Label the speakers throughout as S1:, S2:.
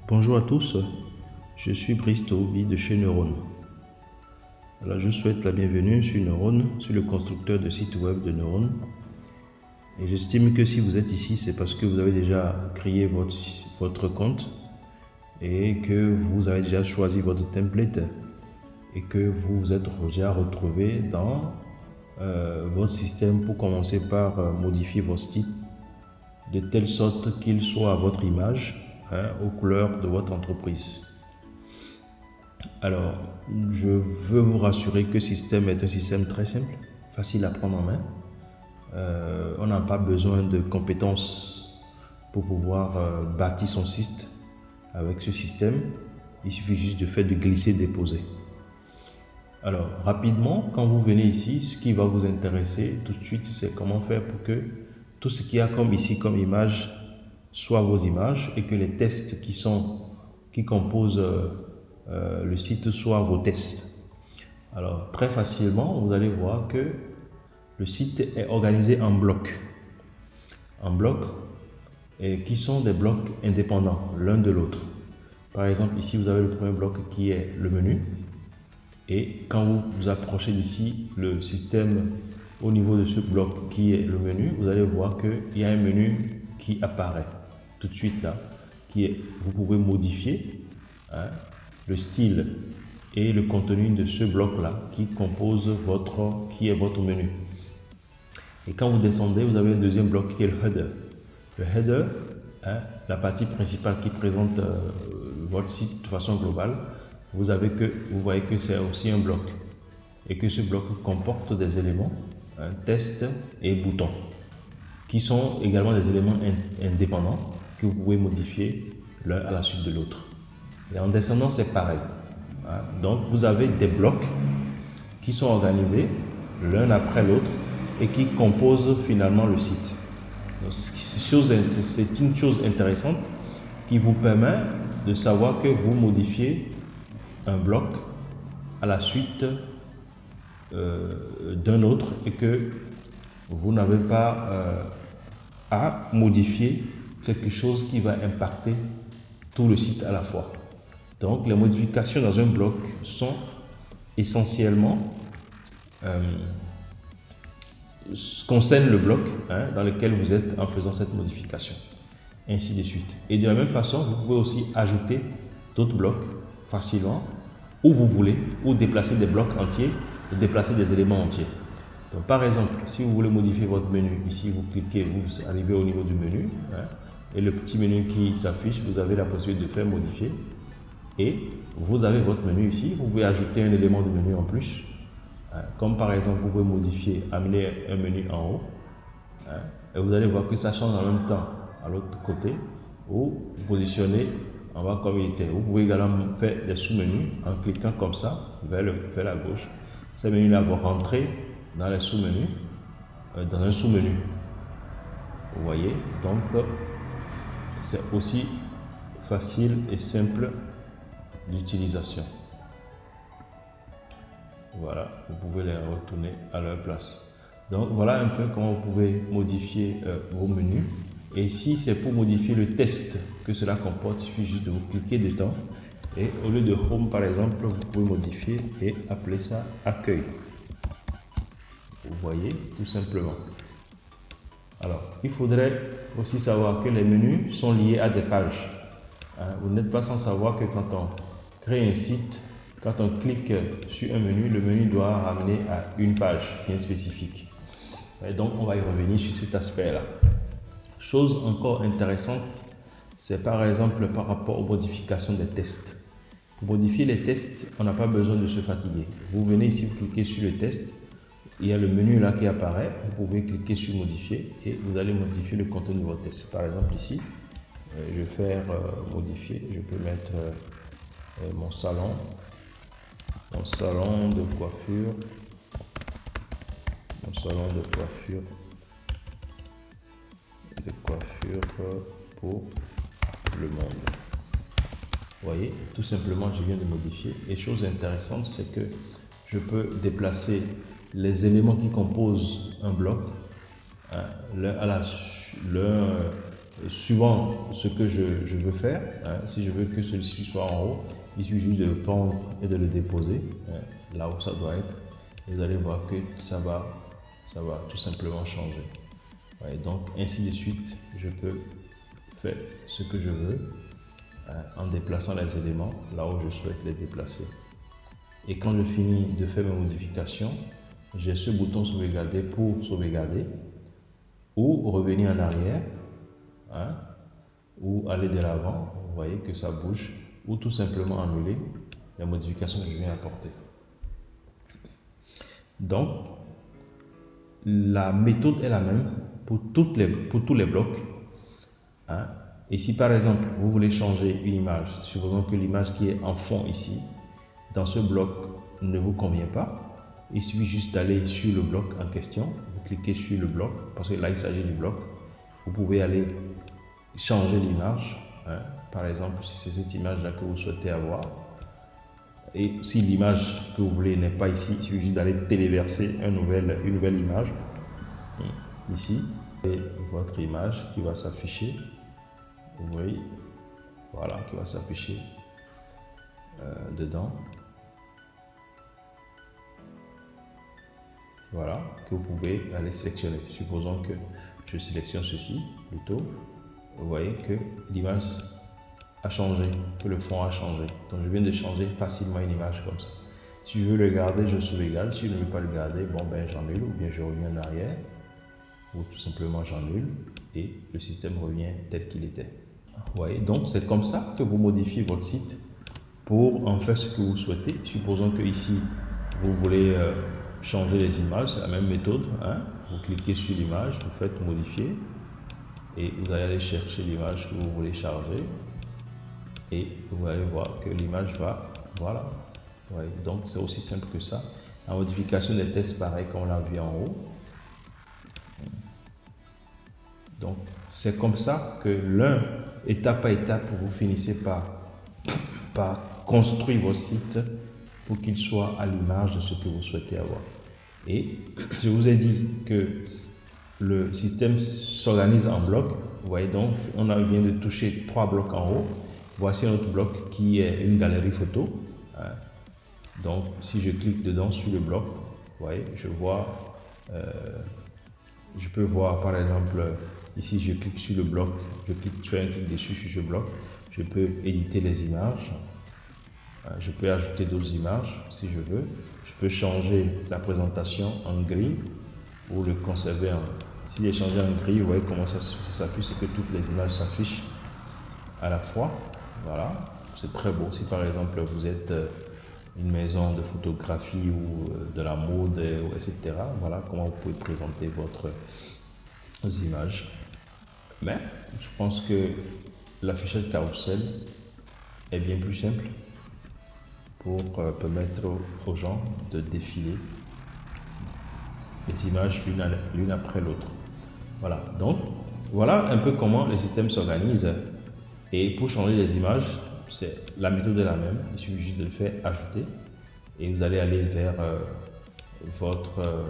S1: Bonjour à tous, je suis Brice Toubi de chez Neurone. Alors, je souhaite la bienvenue sur Neurone, sur le constructeur de site web de Neurone. Et j'estime que si vous êtes ici, c'est parce que vous avez déjà créé votre compte et que vous avez déjà choisi votre template et que vous vous êtes déjà retrouvé dans votre système pour commencer par modifier votre site de telle sorte qu'il soit à votre image, aux couleurs de votre entreprise. Alors, je veux vous rassurer que ce système est un système très simple, facile à prendre en main. On n'a pas besoin de compétences pour pouvoir bâtir son site avec ce système. Il suffit juste de glisser, déposer. Alors, rapidement, quand vous venez ici, ce qui va vous intéresser tout de suite, c'est comment faire pour que tout ce qu'il y a comme ici, comme image, soit vos images et que les tests qui composent le site soient vos tests. Alors, très facilement, vous allez voir que le site est organisé en blocs. En blocs qui sont des blocs indépendants l'un de l'autre. Par exemple, ici, vous avez le premier bloc qui est le menu. Et quand vous vous approchez d'ici, le système au niveau de ce bloc qui est le menu, vous allez voir qu'il y a un menu qui apparaît tout de suite là, vous pouvez modifier le style et le contenu de ce bloc là qui est votre menu. Et quand vous descendez, vous avez un deuxième bloc qui est le header. Le header, la partie principale qui présente votre site de façon globale. Vous voyez que c'est aussi un bloc et que ce bloc comporte des éléments, tests et boutons, qui sont également des éléments indépendants que vous pouvez modifier l'un à la suite de l'autre. Et en descendant, c'est pareil. Donc, vous avez des blocs qui sont organisés l'un après l'autre et qui composent finalement le site. C'est une chose intéressante qui vous permet de savoir que vous modifiez un bloc à la suite d'un autre et que vous n'avez pas à modifier quelque chose qui va impacter tout le site à la fois. Donc les modifications dans un bloc sont essentiellement concernent le bloc dans lequel vous êtes en faisant cette modification, ainsi de suite. Et de la même façon, vous pouvez aussi ajouter d'autres blocs facilement où vous voulez, ou déplacer des blocs entiers, ou déplacer des éléments entiers. Donc, par exemple, si vous voulez modifier votre menu, ici vous cliquez, vous arrivez au niveau du menu, et le petit menu qui s'affiche, vous avez la possibilité de faire modifier, et vous avez votre menu ici. Vous pouvez ajouter un élément de menu en plus, comme par exemple, vous pouvez modifier, amener un menu en haut, et vous allez voir que ça change en même temps à l'autre côté, où vous positionnez en bas comme il était. Vous pouvez également faire des sous-menus en cliquant comme ça vers la gauche. Ces menus-là vont rentrer dans les sous-menus, dans un sous-menu. Vous voyez, donc c'est aussi facile et simple d'utilisation. Voilà, vous pouvez les retourner à leur place. Donc voilà un peu comment vous pouvez modifier vos menus. Et ici, c'est pour modifier le test que cela comporte. Il suffit juste de vous cliquer dedans. Et au lieu de Home, par exemple, vous pouvez modifier et appeler ça Accueil. Vous voyez, tout simplement. Alors, il faudrait aussi savoir que les menus sont liés à des pages. Vous n'êtes pas sans savoir que quand on crée un site, quand on clique sur un menu, le menu doit ramener à une page bien spécifique. Et donc, on va y revenir sur cet aspect-là. Chose encore intéressante, c'est par exemple par rapport aux modifications des tests. Pour modifier les tests, on n'a pas besoin de se fatiguer. Vous venez ici, vous cliquez sur le test, il y a le menu là qui apparaît, vous pouvez cliquer sur modifier et vous allez modifier le contenu de votre test. Par exemple ici, je vais faire modifier, je peux mettre mon salon de coiffure, pour le monde. Vous voyez, tout simplement, je viens de modifier. Et chose intéressante, c'est que je peux déplacer les éléments qui composent un bloc l'un suivant ce que je veux faire, hein, si je veux que celui-ci soit en haut, il suffit juste de le prendre et de le déposer hein, là où ça doit être. Et vous allez voir que ça va tout simplement changer. Ouais, donc ainsi de suite, je peux faire ce que je veux hein, en déplaçant les éléments là où je souhaite les déplacer. Et quand je finis de faire mes modifications, j'ai ce bouton sauvegarder pour sauvegarder ou revenir en arrière hein, ou aller de l'avant. Vous voyez que ça bouge ou tout simplement annuler la modification que je viens apporter. Donc, la méthode est la même pour tous les blocs. Hein. Et si par exemple, vous voulez changer une image, supposons que l'image qui est en fond ici, dans ce bloc ne vous convient pas, il suffit juste d'aller sur le bloc en question, vous cliquez sur le bloc, parce que là il s'agit du bloc, vous pouvez aller changer l'image, hein. Par exemple si c'est cette image là que vous souhaitez avoir, et si l'image que vous voulez n'est pas ici, il suffit juste d'aller téléverser une nouvelle image, ici, et votre image qui va s'afficher, vous voyez, voilà, qui va s'afficher dedans. Voilà, que vous pouvez aller sélectionner. Supposons que je sélectionne ceci, plutôt. Vous voyez que l'image a changé, que le fond a changé. Donc je viens de changer facilement une image comme ça. Si je veux le garder, je sauvegarde. Si je ne veux pas le garder, bon ben j'annule ou bien je reviens en arrière. Ou tout simplement j'annule et le système revient tel qu'il était. Vous voyez, donc c'est comme ça que vous modifiez votre site pour en faire ce que vous souhaitez. Supposons que ici, vous voulez changer les images, c'est la même méthode. Hein. Vous cliquez sur l'image, vous faites modifier et vous allez aller chercher l'image que vous voulez charger et vous allez voir que l'image va, voilà. Ouais, donc c'est aussi simple que ça. La modification des tests, pareil comme on l'a vu en haut. Donc c'est comme ça que étape par étape, vous finissez par construire votre site pour qu'il soit à l'image de ce que vous souhaitez avoir. Et je vous ai dit que le système s'organise en blocs. Vous voyez donc, on vient de toucher 3 blocs en haut. Voici un autre bloc qui est une galerie photo. Donc, si je clique dedans sur le bloc, vous voyez, je peux voir par exemple, ici je clique sur le bloc, je fais un clic dessus sur ce bloc, je peux éditer les images. Je peux ajouter d'autres images si je veux. Je peux changer la présentation en gris ou le conserver en... Si j'ai changé en gris, vous voyez comment ça s'affiche, c'est que toutes les images s'affichent à la fois. Voilà, c'est très beau. Si par exemple vous êtes une maison de photographie ou de la mode, etc. Voilà comment vous pouvez présenter vos images. Mais je pense que l'affichage carrousel est bien plus simple pour permettre aux gens de défiler les images l'une après l'autre. Voilà, donc voilà un peu comment le système s'organise. Et pour changer les images, la méthode est la même. Il suffit juste de le faire ajouter et vous allez aller vers votre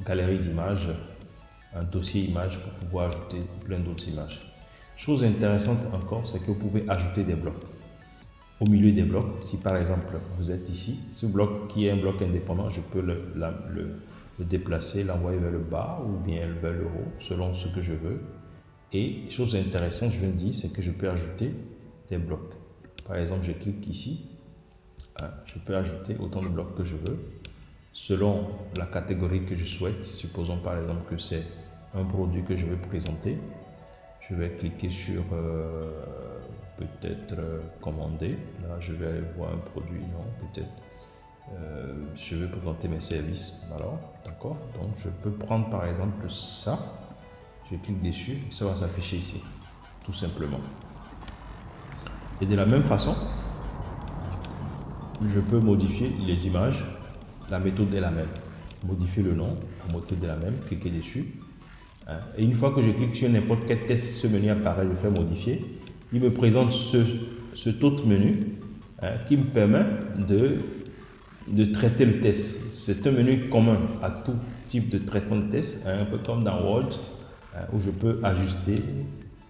S1: galerie d'images, un dossier images pour pouvoir ajouter plein d'autres images. Chose intéressante encore, c'est que vous pouvez ajouter des blocs. Au milieu des blocs, si par exemple vous êtes ici, ce bloc qui est un bloc indépendant, je peux le déplacer, l'envoyer vers le bas ou bien vers le haut, selon ce que je veux. Et chose intéressante, je viens de dire, c'est que je peux ajouter des blocs. Par exemple, je clique ici, je peux ajouter autant de blocs que je veux, selon la catégorie que je souhaite. Supposons par exemple que c'est un produit que je veux présenter. Je vais cliquer sur peut-être commander. Là, je vais aller voir un produit, non, peut-être. Je vais présenter mes services. Alors, d'accord. Donc, je peux prendre par exemple ça. Je clique dessus, ça va s'afficher ici, tout simplement. Et de la même façon, je peux modifier les images. La méthode est la même. Modifier le nom, la méthode est la même. Cliquez dessus. Et une fois que je clique sur n'importe quel test, ce menu apparaît, je fais modifier. Il me présente cet autre menu qui me permet de traiter le test. C'est un menu commun à tout type de traitement de test, un peu comme dans Word, où je peux ajuster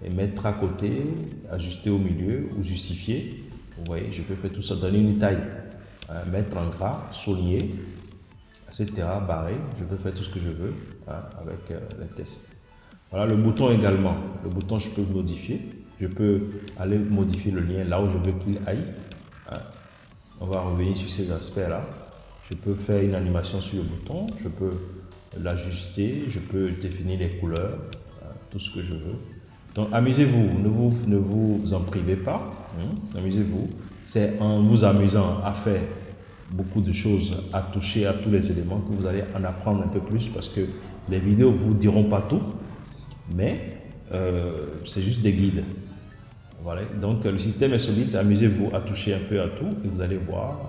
S1: et mettre à côté, ajuster au milieu ou justifier. Vous voyez, je peux faire tout ça, donner une taille, mettre en gras, souligner, etc., barrer. Je peux faire tout ce que je veux avec les tests. Voilà le bouton également. Le bouton, je peux modifier. Je peux aller modifier le lien là où je veux qu'il aille. On va revenir sur ces aspects-là. Je peux faire une animation sur le bouton. Je peux l'ajuster. Je peux définir les couleurs. Tout ce que je veux. Donc, amusez-vous. Ne vous en privez pas. Amusez-vous. C'est en vous amusant à faire beaucoup de choses, à toucher à tous les éléments que vous allez en apprendre un peu plus parce que les vidéos ne vous diront pas tout. Mais c'est juste des guides. Voilà. Donc le système est solide, amusez-vous à toucher un peu à tout et vous allez voir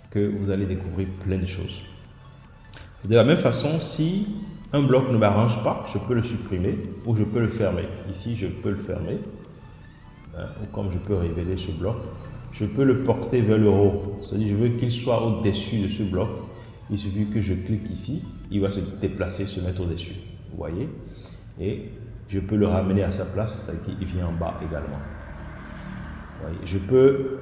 S1: que vous allez découvrir plein de choses. De la même façon, si un bloc ne m'arrange pas, je peux le supprimer ou je peux le fermer. Ici, je peux le fermer. Ou comme je peux révéler ce bloc, je peux le porter vers le haut. C'est-à-dire je veux qu'il soit au-dessus de ce bloc. Il suffit que je clique ici, il va se déplacer, se mettre au-dessus. Vous voyez? Et je peux le ramener à sa place, c'est-à-dire qu'il vient en bas également. Voyez, je peux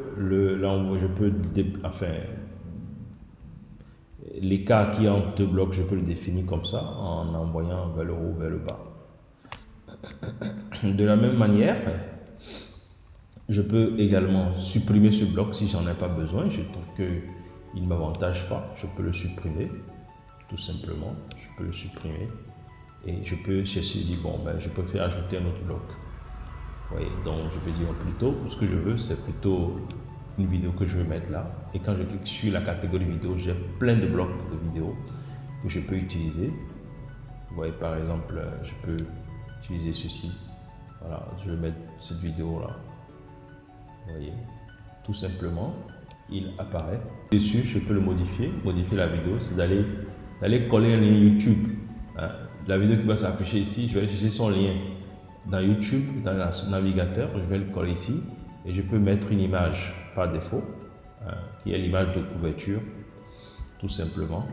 S1: l'écart qui est entre deux blocs, je peux le définir comme ça, en envoyant vers le haut, vers le bas. De la même manière, je peux également supprimer ce bloc si j'en ai pas besoin. Je trouve qu'il ne m'avantage pas, je peux le supprimer, tout simplement, je peux le supprimer. Et je peux chercher, dire, bon, ben, je peux faire ajouter un autre bloc. Oui, donc je peux dire plutôt, ce que je veux, c'est plutôt une vidéo que je veux mettre là. Et quand je clique sur la catégorie vidéo, j'ai plein de blocs de vidéos que je peux utiliser. Vous voyez, par exemple, je peux utiliser ceci. Voilà, je vais mettre cette vidéo là. Vous voyez, tout simplement, il apparaît. Dessus, je peux le modifier la vidéo, c'est d'aller coller un lien YouTube. La vidéo qui va s'afficher ici, je vais chercher son lien dans YouTube, dans le navigateur, je vais le coller ici et je peux mettre une image par défaut, qui est l'image de couverture, tout simplement.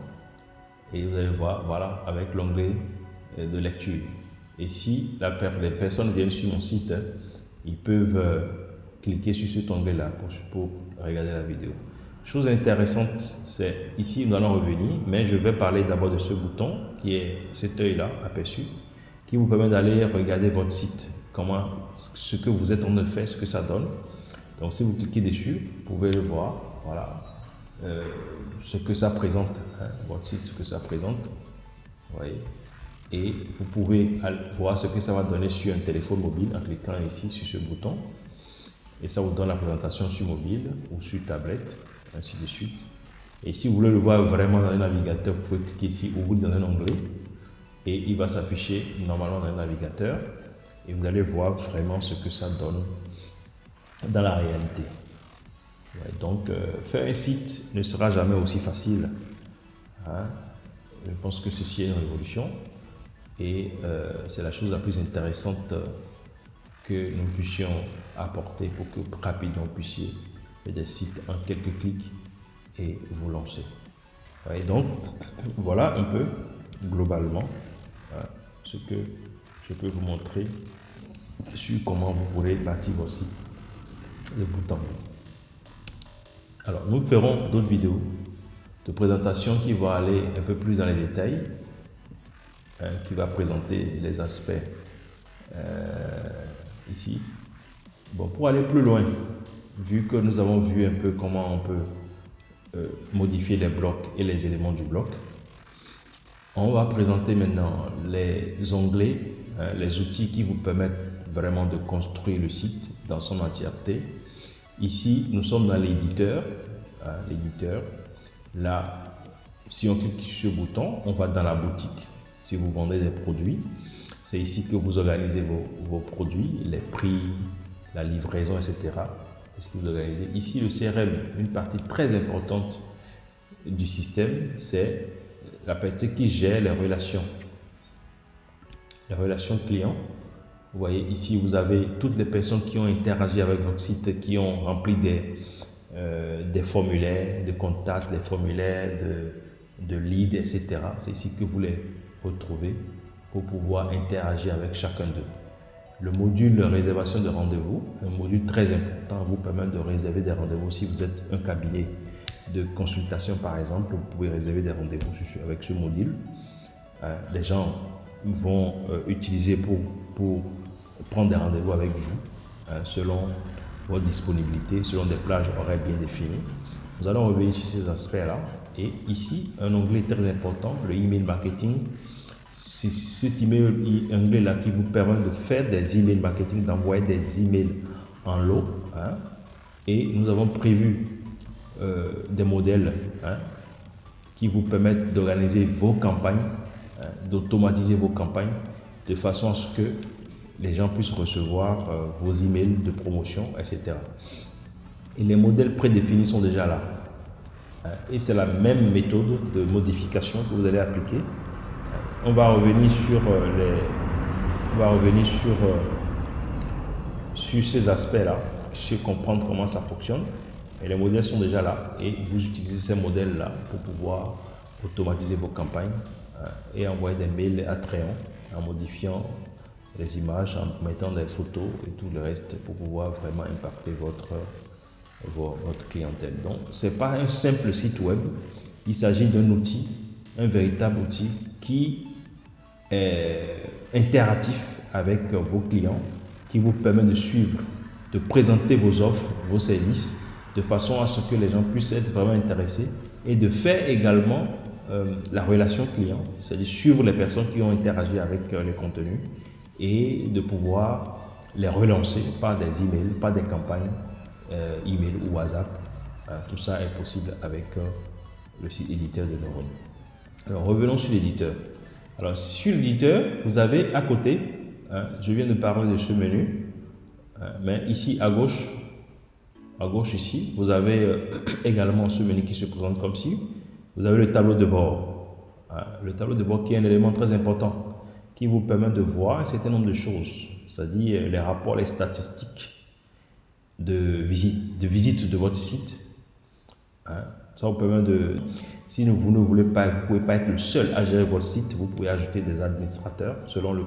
S1: Et vous allez voir, voilà, avec l'onglet de lecture. Et si les personnes viennent sur mon site, ils peuvent cliquer sur cet onglet-là pour regarder la vidéo. Chose intéressante, c'est ici nous allons revenir, mais je vais parler d'abord de ce bouton qui est cet œil-là aperçu, qui vous permet d'aller regarder votre site, ce que vous êtes en train de faire, ce que ça donne. Donc si vous cliquez dessus, vous pouvez le voir, voilà, ce que ça présente, votre site, ce que ça présente, vous voyez. Et vous pouvez voir ce que ça va donner sur un téléphone mobile en cliquant ici sur ce bouton. Et ça vous donne la présentation sur mobile ou sur tablette, ainsi de suite. Et si vous voulez le voir vraiment dans un navigateur, vous pouvez cliquer ici, ouvrir dans un onglet et il va s'afficher normalement dans un navigateur et vous allez voir vraiment ce que ça donne dans la réalité. Ouais, donc, faire un site ne sera jamais aussi facile. Je pense que ceci est une révolution et c'est la chose la plus intéressante que nous puissions apporter pour que rapidement vous puissiez faire des sites en quelques clics et vous lancer. Et donc, voilà un peu globalement ce que je peux vous montrer sur comment vous pourrez bâtir vos sites de bout en bout. Alors, nous ferons d'autres vidéos de présentation qui vont aller un peu plus dans les détails, qui va présenter les aspects ici. Bon, pour aller plus loin, vu que nous avons vu un peu comment on peut modifier les blocs et les éléments du bloc, on va présenter maintenant les onglets, les outils qui vous permettent vraiment de construire le site dans son entièreté. Ici, nous sommes dans l'éditeur. Là, si on clique sur ce bouton, on va dans la boutique. Si vous vendez des produits, c'est ici que vous organisez vos produits, les prix, la livraison, etc. C'est ce que vous organisez. Ici, le CRM, une partie très importante du système, c'est la partie qui gère les relations clients. Vous voyez ici, vous avez toutes les personnes qui ont interagi avec votre site, qui ont rempli des formulaires de contact, des formulaires de lead, etc. C'est ici que vous les retrouvez pour pouvoir interagir avec chacun d'eux. le module réservation de rendez-vous, un module très important vous permet de réserver des rendez-vous. Si vous êtes un cabinet de consultation par exemple, vous pouvez réserver des rendez-vous avec ce module. Les gens vont utiliser pour prendre des rendez-vous avec vous selon votre disponibilité, selon des plages horaires bien définies. Nous allons revenir sur ces aspects-là. Et ici, un onglet très important, le email marketing. C'est cet onglet-là qui vous permet de faire des emails marketing, d'envoyer des emails en lot. Et nous avons prévu des modèles qui vous permettent d'organiser vos campagnes, d'automatiser vos campagnes de façon à ce que les gens puissent recevoir vos emails de promotion, etc. Et les modèles prédéfinis sont déjà là. Et c'est la même méthode de modification que vous allez appliquer. On va revenir sur ces aspects-là, sur comprendre comment ça fonctionne. Et les modèles sont déjà là et vous utilisez ces modèles-là pour pouvoir automatiser vos campagnes et envoyer des mails attrayants en modifiant les images, en mettant des photos et tout le reste pour pouvoir vraiment impacter votre clientèle. Donc, ce n'est pas un simple site web, il s'agit d'un outil, un véritable outil qui est interactif avec vos clients, qui vous permet de suivre, de présenter vos offres, vos services, de façon à ce que les gens puissent être vraiment intéressés et de faire également la relation client, c'est-à-dire suivre les personnes qui ont interagi avec les contenus et de pouvoir les relancer par des emails, par des campagnes email ou WhatsApp. Tout ça est possible avec le site éditeur de Neurone. Alors revenons sur l'éditeur. Alors sur l'éditeur, vous avez à côté, je viens de parler de ce menu, mais ici à gauche ici, vous avez également ce menu qui se présente comme ci. Vous avez le tableau de bord. Le tableau de bord qui est un élément très important qui vous permet de voir un certain nombre de choses, c'est-à-dire les rapports, les statistiques de visite de votre site. Ça vous permet de, si vous ne voulez pas, vous ne pouvez pas être le seul à gérer votre site, vous pouvez ajouter des administrateurs selon le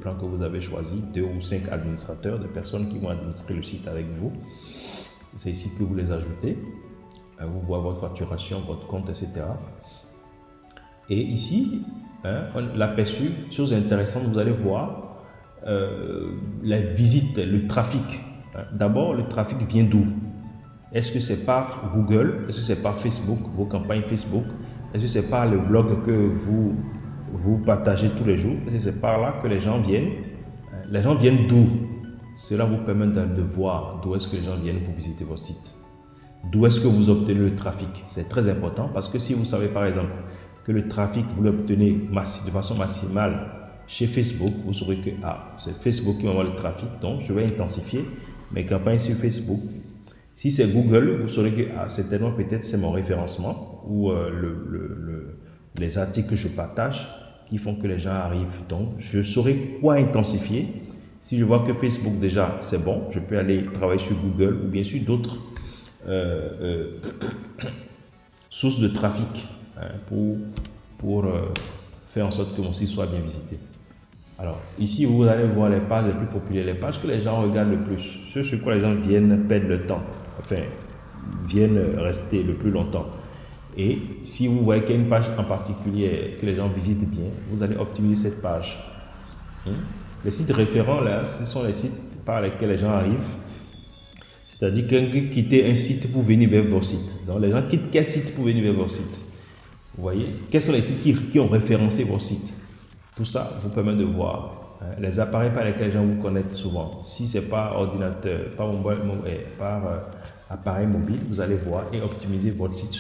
S1: plan que vous avez choisi, 2 ou 5 administrateurs, des personnes qui vont administrer le site avec vous. C'est ici que vous les ajoutez. Vous voyez votre facturation, votre compte, etc. Et ici, l'aperçu, chose intéressante, vous allez voir la visite, le trafic. D'abord, le trafic vient d'où? Est-ce que c'est par Google? Est-ce que c'est par Facebook, vos campagnes Facebook? Est-ce que c'est par le blog que vous partagez tous les jours? Est-ce que c'est par là que les gens viennent? Les gens viennent d'où? Cela vous permet de voir d'où est-ce que les gens viennent pour visiter votre site. D'où est-ce que vous obtenez le trafic? C'est très important parce que si vous savez par exemple que le trafic, vous l'obtenez de façon maximale chez Facebook, vous saurez que c'est Facebook qui m'envoie le trafic, donc je vais intensifier mes campagnes sur Facebook. Si c'est Google, vous saurez que certainement peut-être c'est mon référencement ou les articles que je partage qui font que les gens arrivent. Donc, je saurai quoi intensifier. Si je vois que Facebook déjà c'est bon, je peux aller travailler sur Google ou bien sur d'autres sources de trafic pour faire en sorte que mon site soit bien visité. Alors, ici, vous allez voir les pages les plus populaires, les pages que les gens regardent le plus, ce sur quoi les gens viennent perdre le temps, enfin, viennent rester le plus longtemps. Et si vous voyez qu'il y a une page en particulier que les gens visitent bien, vous allez optimiser cette page. Les sites référents, là, ce sont les sites par lesquels les gens arrivent. C'est-à-dire que quitter un site pour venir vers vos sites. Donc, les gens quittent quel site pour venir vers vos sites? Vous voyez? Quels sont les sites qui ont référencé vos sites? Tout ça vous permet de voir les appareils par lesquels les gens vous connaissent souvent. Si ce n'est pas ordinateur, par appareil mobile, vous allez voir et optimiser votre site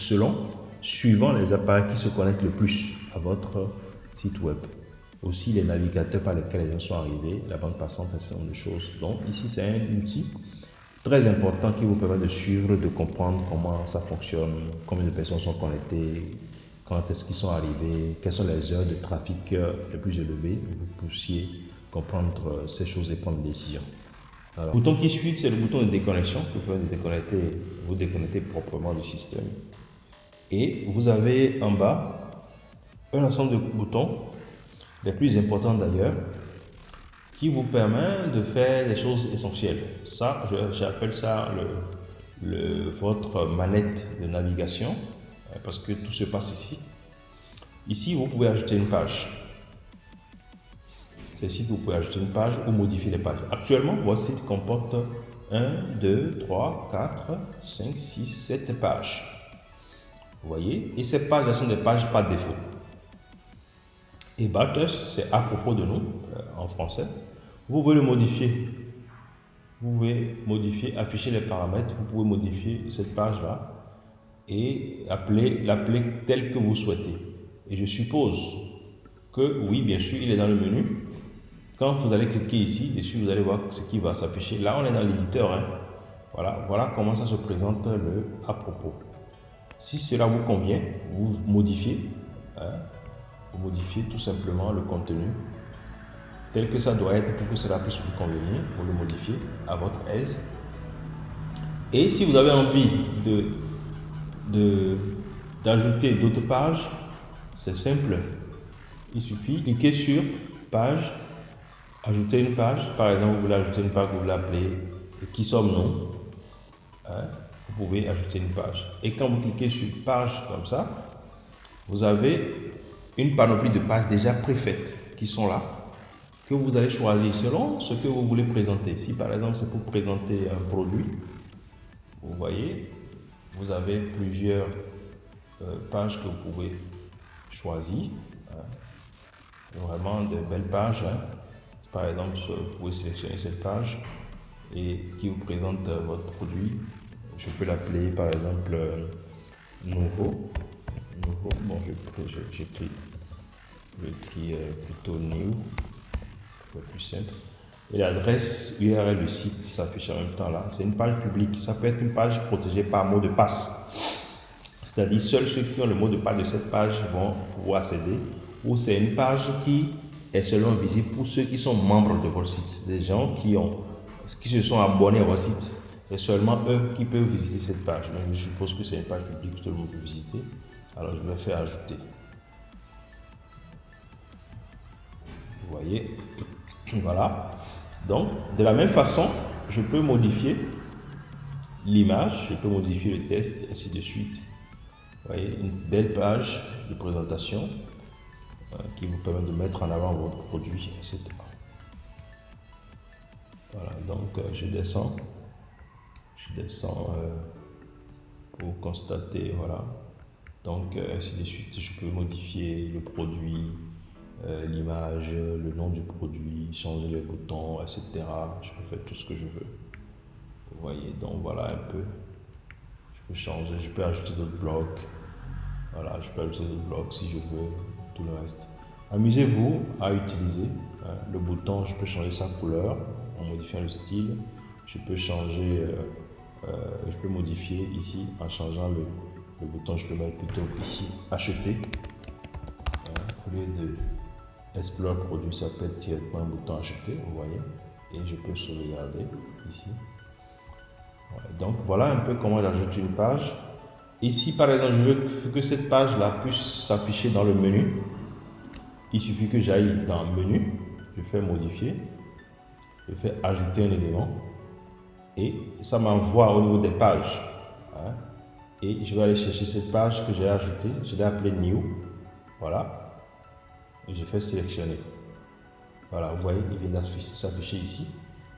S1: suivant les appareils qui se connectent le plus à votre site web. Aussi les navigateurs par lesquels les gens sont arrivés, la bande passante, un certain nombre de choses. Donc ici, c'est un outil très important qui vous permet de suivre, de comprendre comment ça fonctionne, combien de personnes sont connectées, quand est-ce qu'ils sont arrivés, quelles sont les heures de trafic les plus élevées, vous puissiez comprendre ces choses et prendre des décisions. Alors, le bouton qui suit, c'est le bouton de déconnexion qui vous permet de vous déconnecter proprement du système. Et vous avez en bas un ensemble de boutons, les plus importants d'ailleurs, qui vous permet de faire des choses essentielles. Ça, j'appelle ça votre manette de navigation, parce que tout se passe ici. Ici, vous pouvez ajouter une page. C'est ici que vous pouvez ajouter une page ou modifier les pages. Actuellement, votre site comporte 1, 2, 3, 4, 5, 6, 7 pages. Vous voyez? Et ces pages sont des pages par défaut. Et about us, c'est à propos de nous, en français. Vous pouvez le modifier. Vous pouvez modifier, afficher les paramètres. Vous pouvez modifier cette page-là et l'appeler telle que vous souhaitez. Et je suppose que, oui, bien sûr, il est dans le menu. Quand vous allez cliquer ici, dessus, vous allez voir ce qui va s'afficher. Là, on est dans l'éditeur. Hein. Voilà comment ça se présente le à propos. Si cela vous convient, vous modifiez. Hein, vous modifiez tout simplement le contenu tel que ça doit être pour que cela puisse vous convenir. Vous le modifiez à votre aise. Et si vous avez envie d'ajouter d'autres pages, c'est simple. Il suffit de cliquer sur page, ajouter une page. Par exemple, vous voulez ajouter une page, vous l'appelez qui sommes-nous. Hein? Vous pouvez ajouter une page. Et quand vous cliquez sur page comme ça, vous avez une panoplie de pages déjà préfaites qui sont là, que vous allez choisir selon ce que vous voulez présenter. Si par exemple c'est pour présenter un produit, vous voyez, vous avez plusieurs pages que vous pouvez choisir. Hein. Vraiment de belles pages. Hein. Par exemple, vous pouvez sélectionner cette page et qui vous présente votre produit. Je peux l'appeler par exemple nouveau. Bon, j'écris plutôt new, pour plus simple. Et l'adresse URL du site s'affiche en même temps là. C'est une page publique. Ça peut être une page protégée par mot de passe. C'est-à-dire seuls ceux qui ont le mot de passe de cette page vont pouvoir accéder. Ou c'est une page qui est seulement visible pour ceux qui sont membres de votre site. Des gens qui se sont abonnés à votre site. C'est seulement eux qui peuvent visiter cette page. Donc je suppose que c'est une page publique que tout le monde peut visiter. Alors je vais faire ajouter. Vous voyez, voilà. Donc de la même façon, je peux modifier l'image, je peux modifier le texte, et ainsi de suite. Vous voyez, une belle page de présentation qui vous permet de mettre en avant votre produit, etc. Voilà, donc je descends pour constater, voilà. Donc ainsi de suite, je peux modifier le produit, l'image, le nom du produit, changer les boutons, etc. Je peux faire tout ce que je veux. Vous voyez, donc voilà un peu. Je peux changer, je peux ajouter d'autres blocs. Voilà, je peux ajouter d'autres blocs si je veux, tout le reste. Amusez-vous à utiliser le bouton, je peux changer sa couleur en modifiant le style. Je peux changer, je peux modifier ici en changeant le bouton, je peux mettre plutôt ici acheter. Au lieu de Explore produit, ça peut être directement un bouton acheter, vous voyez, et je peux sauvegarder ici. Donc voilà un peu comment j'ajoute une page. Ici par exemple, je veux que cette page là puisse s'afficher dans le menu. Il suffit que j'aille dans menu, je fais modifier, je fais ajouter un élément et ça m'envoie au niveau des pages. Hein, et je vais aller chercher cette page que j'ai ajoutée, je l'ai appelée new. Voilà. Et je fais sélectionner. Voilà, vous voyez, il vient de s'afficher ici.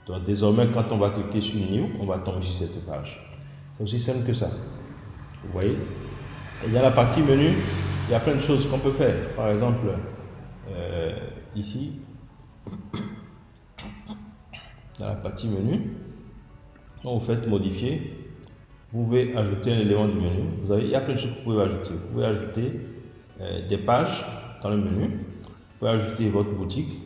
S1: Donc désormais, quand on va cliquer sur New, on va tomber sur cette page. C'est aussi simple que ça. Vous voyez. Et il y a la partie menu, il y a plein de choses qu'on peut faire. Par exemple, ici, dans la partie menu, quand vous faites modifier, vous pouvez ajouter un élément du menu. Il y a plein de choses que vous pouvez ajouter. Vous pouvez ajouter des pages dans le menu. Vous pouvez ajouter votre boutique,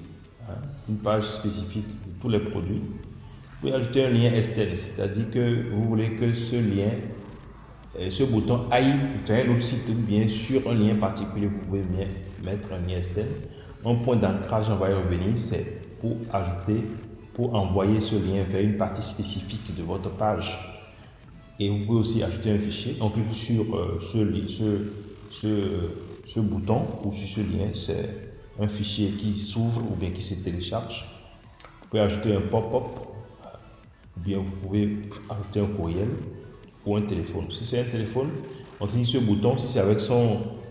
S1: une page spécifique de tous les produits. Vous pouvez ajouter un lien externe, c'est-à-dire que vous voulez que ce lien, ce bouton aille vers l'autre site ou bien sur un lien particulier. Vous pouvez mettre un lien externe. Un point d'ancrage, on va y revenir, c'est pour ajouter, pour envoyer ce lien vers une partie spécifique de votre page. Et vous pouvez aussi ajouter un fichier. On clique sur ce bouton ou sur ce lien, c'est un fichier qui s'ouvre ou bien qui se télécharge. pouvez ajouter un pop-up, ou bien vous pouvez ajouter un courriel ou un téléphone. Si c'est un téléphone, on clique sur le bouton. Si c'est avec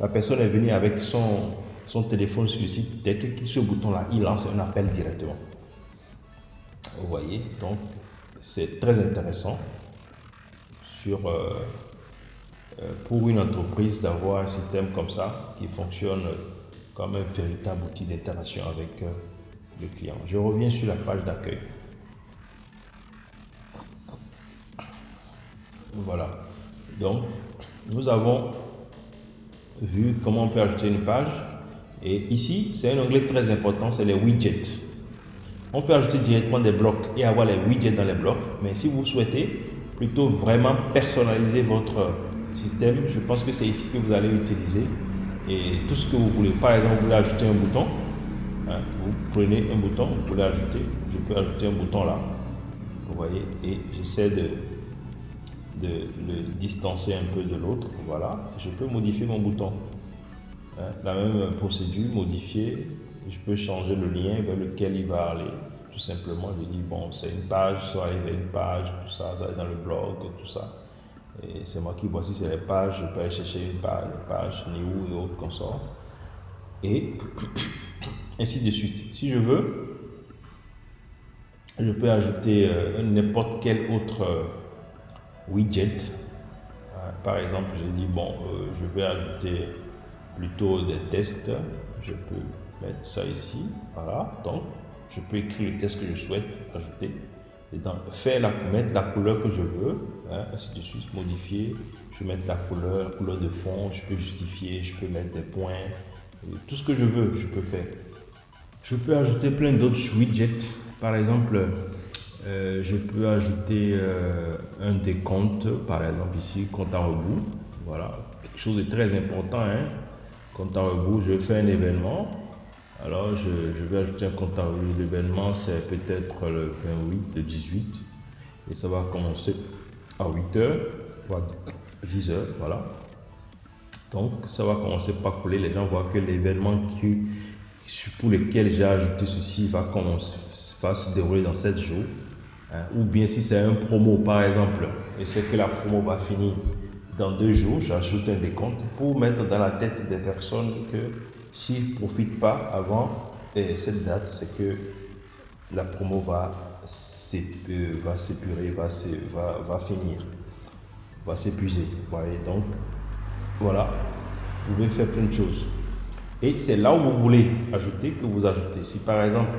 S1: la personne est venue avec son téléphone sur le site, dès qu'il clique sur le bouton là, il lance un appel directement. Vous voyez, donc c'est très intéressant pour une entreprise d'avoir un système comme ça qui fonctionne comme un véritable outil d'interaction avec le client. Je reviens sur la page d'accueil. Voilà. Donc, nous avons vu comment on peut ajouter une page. Et ici, c'est un onglet très important, c'est les widgets. On peut ajouter directement des blocs et avoir les widgets dans les blocs. Mais si vous souhaitez plutôt vraiment personnaliser votre système, je pense que c'est ici que vous allez utiliser. Et tout ce que vous voulez. Par exemple, vous voulez ajouter un bouton. Vous prenez un bouton, vous pouvez ajouter. Je peux ajouter un bouton là. Vous voyez. Et j'essaie de le distancer un peu de l'autre. Voilà. Je peux modifier mon bouton. La même procédure, modifier. Je peux changer le lien vers lequel il va aller. Tout simplement, je dis, bon, c'est une page, ça va aller vers une page, tout ça, ça va aller dans le blog, tout ça. Et c'est moi qui vois si c'est les pages, je peux aller chercher une page, les pages, New et autres comme ça. Et ainsi de suite. Si je veux, je peux ajouter n'importe quel autre widget. Par exemple, j'ai dit, bon, je vais ajouter plutôt des tests. Je peux mettre ça ici. Voilà. Donc, je peux écrire le test que je souhaite ajouter. Et donc, mettre la couleur que je veux. Ainsi de suite, modifier. Je peux mettre la couleur de fond. Je peux justifier. Je peux mettre des points. Tout ce que je veux, je peux faire. Je peux ajouter plein d'autres widgets. Par exemple, je peux ajouter un décompte, par exemple ici, compte à rebours. Voilà, quelque chose de très important. Compte à rebours, je fais un événement. Alors, je vais ajouter un compte à rebours. L'événement, c'est peut-être le 28, le 18. Et ça va commencer à 8h, ou à 10h, voilà. Donc, ça va commencer par couler. Les gens voient que l'événement pour lequel j'ai ajouté ceci va se dérouler dans 7 jours. Ou bien si c'est un promo par exemple, et c'est que la promo va finir dans 2 jours, j'ajoute un décompte pour mettre dans la tête des personnes que s'ils ne profitent pas avant cette date, c'est que la promo va s'épurer, va finir, va s'épuiser. Vous voyez, donc voilà, vous pouvez faire plein de choses. Et c'est là où vous voulez ajouter que vous ajoutez. Si par exemple,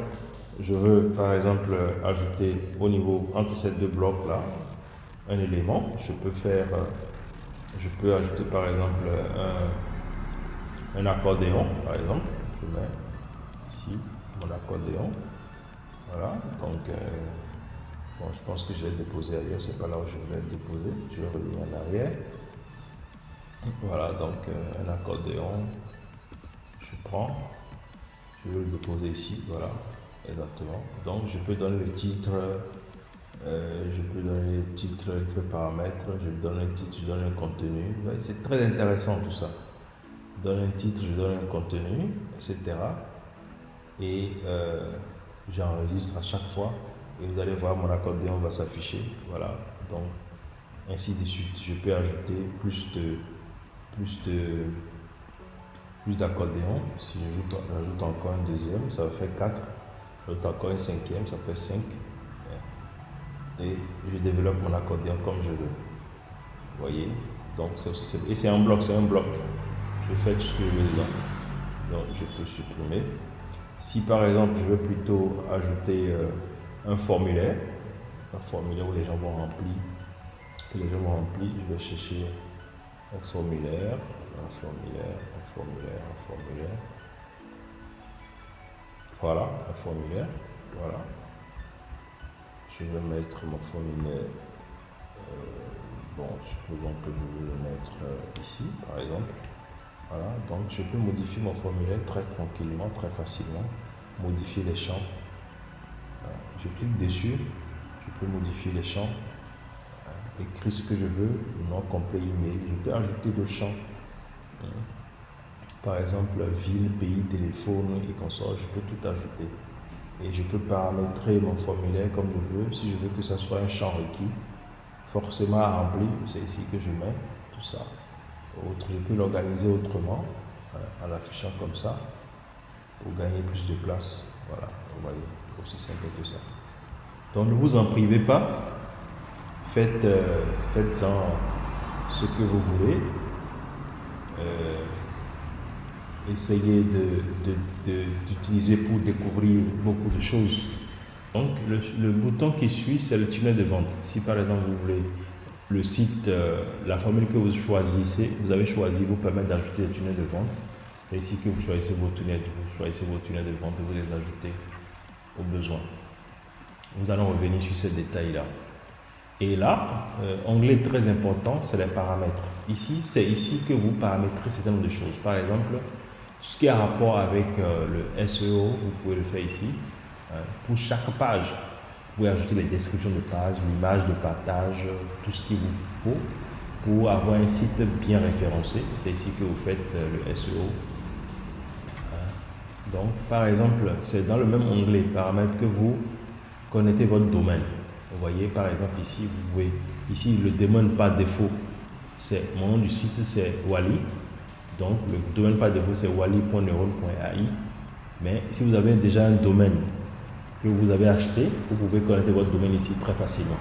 S1: je veux par exemple ajouter au niveau entre ces deux blocs là un élément, je peux ajouter par exemple un accordéon par exemple. Je mets ici mon accordéon. Voilà, donc bon, je pense que je l'ai déposé ailleurs, c'est pas là où je vais le déposer, je vais revenir en arrière. Voilà, donc un accordéon, je prends, je vais le déposer ici, voilà. Exactement. Donc, je peux donner le titre, il faut paramètres, je donne un titre, je donne un contenu. C'est très intéressant tout ça. Je donne un titre, je donne un contenu, etc. Et j'enregistre à chaque fois. Et vous allez voir, mon accordéon va s'afficher. Voilà. Donc, ainsi de suite. Je peux ajouter plus d'accordéons. Si j'ajoute encore un deuxième, ça va faire 4. J'ajoute encore un cinquième, ça fait 5. Et je développe mon accordéon comme je veux. Vous voyez? Donc, et c'est un bloc, Je fais tout ce que je veux dedans. Donc, je peux supprimer. Si par exemple, je veux plutôt ajouter un formulaire où les gens vont remplir, je vais chercher un formulaire. Voilà, un formulaire. Voilà. Je vais mettre mon formulaire. Bon, supposons que je vais le mettre ici, par exemple. Voilà, donc je peux modifier mon formulaire très tranquillement, très facilement. Modifier les champs. Voilà. Je clique dessus, je peux modifier les champs. Écrire ce que je veux, nom complet, email. Je peux ajouter d'autres champs. Par exemple, ville, pays, téléphone et consort, je peux tout ajouter. et je peux paramétrer mon formulaire comme je veux. Si je veux que ça soit un champ requis, forcément à remplir, c'est ici que je mets tout ça. Autre, je peux l'organiser autrement, en l'affichant comme ça, pour gagner plus de place. Voilà, vous voyez, aussi simple que ça. Donc ne vous en privez pas, faites-en ce que vous voulez. Essayez d'utiliser pour découvrir beaucoup de choses. Donc le bouton qui suit, c'est le tunnel de vente. Si par exemple vous voulez le site, la formule que vous choisissez, vous avez choisi vous permet d'ajouter les tunnels de vente. C'est ici que vous choisissez vos tunnels de vente et vous les ajoutez au besoin. Nous allons revenir sur ces détails-là. Et là, onglet très important, c'est les paramètres. Ici, c'est ici que vous paramétrez certaines de choses. Par exemple, tout ce qui a rapport avec le SEO, vous pouvez le faire ici. Pour chaque page, vous pouvez ajouter les descriptions de page, l'image de partage, tout ce qu'il vous faut pour avoir un site bien référencé. C'est ici que vous faites le SEO. Donc, par exemple, c'est dans le même onglet paramètres que vous connectez votre domaine. Vous voyez, par exemple, ici, vous pouvez, ici, le domaine par défaut, c'est mon nom du site, c'est Wally. Donc, le domaine par défaut, c'est wally.neuron.ai. Mais si vous avez déjà un domaine que vous avez acheté, vous pouvez connecter votre domaine ici très facilement.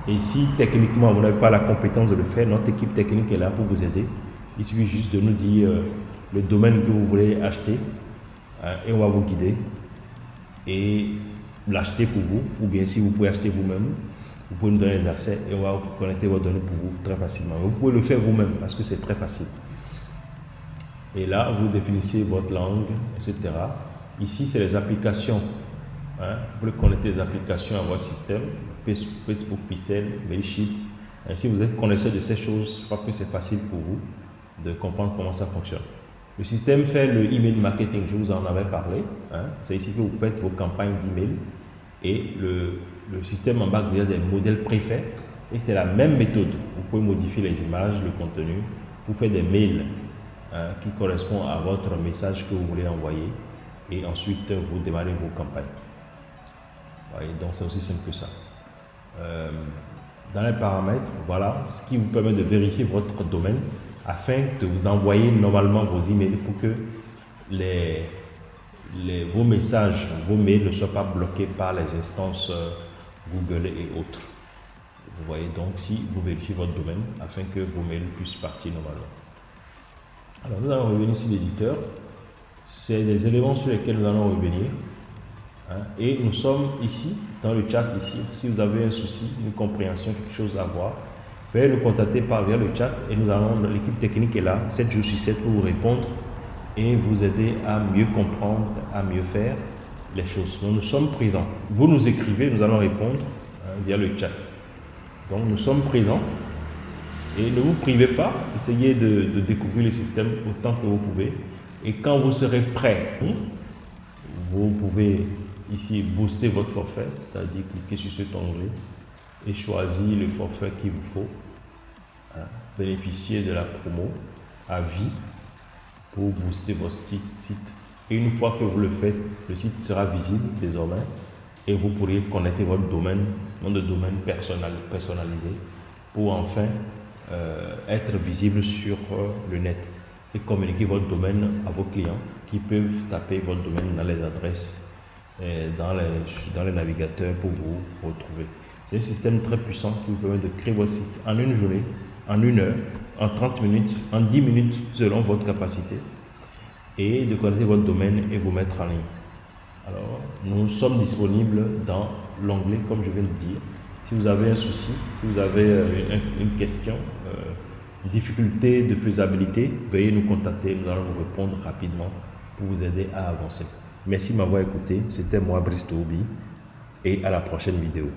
S1: Et si techniquement, vous n'avez pas la compétence de le faire, notre équipe technique est là pour vous aider. Il suffit juste de nous dire le domaine que vous voulez acheter et on va vous guider et l'acheter pour vous. Ou bien si vous pouvez acheter vous-même, vous pouvez nous donner les accès et on va connecter votre données pour vous très facilement. Vous pouvez le faire vous-même parce que c'est très facile. Et là, vous définissez votre langue, etc. Ici, c'est les applications. Vous pouvez connecter les applications à votre système, Facebook, Pixel, Mailchimp. Si vous êtes connaisseur de ces choses, je crois que c'est facile pour vous de comprendre comment ça fonctionne. Le système fait le email marketing, je vous en avais parlé. C'est ici que vous faites vos campagnes d'email. Et le système embarque déjà des modèles préfaits. Et c'est la même méthode. Vous pouvez modifier les images, le contenu, pour faire des mails qui correspondent à votre message que vous voulez envoyer. Et ensuite, vous démarrez vos campagnes. Voyez, donc c'est aussi simple que ça. Dans les paramètres, voilà ce qui vous permet de vérifier votre domaine afin d'envoyer normalement vos emails pour que vos messages, vos mails ne soient pas bloqués par les instances Google et autres. Vous voyez donc si vous vérifiez votre domaine afin que vos mails puissent partir normalement. Alors nous allons revenir sur l'éditeur. C'est des éléments sur lesquels nous allons revenir. Et nous sommes ici, dans le chat ici. Si vous avez un souci, une compréhension, quelque chose à voir, veuillez nous contacter via le chat et nous allons, l'équipe technique est là, 7 jours sur 7 pour vous répondre et vous aider à mieux comprendre, à mieux faire les choses. Nous sommes présents. Vous nous écrivez, nous allons répondre via le chat. Donc nous sommes présents et ne vous privez pas, essayez de découvrir le système autant que vous pouvez. Et quand vous serez prêt, vous pouvez ici booster votre forfait, c'est-à-dire cliquer sur cet onglet et choisir le forfait qu'il vous faut. Bénéficier de la promo à vie pour booster votre site. Et une fois que vous le faites, le site sera visible désormais et vous pourrez connecter votre domaine, nom de domaine personnalisé pour enfin être visible sur le net et communiquer votre domaine à vos clients qui peuvent taper votre domaine dans les adresses, dans les navigateurs pour vous retrouver. C'est un système très puissant qui vous permet de créer votre site en une journée, en 1 heure, en 30 minutes, en 10 minutes selon votre capacité et de connecter votre domaine et vous mettre en ligne. Alors, nous sommes disponibles dans l'onglet comme je viens de dire. Si vous avez un souci, si vous avez une question, une difficulté de faisabilité, veuillez nous contacter, nous allons vous répondre rapidement pour vous aider à avancer. Merci de m'avoir écouté, c'était moi Brice Toubi et à la prochaine vidéo.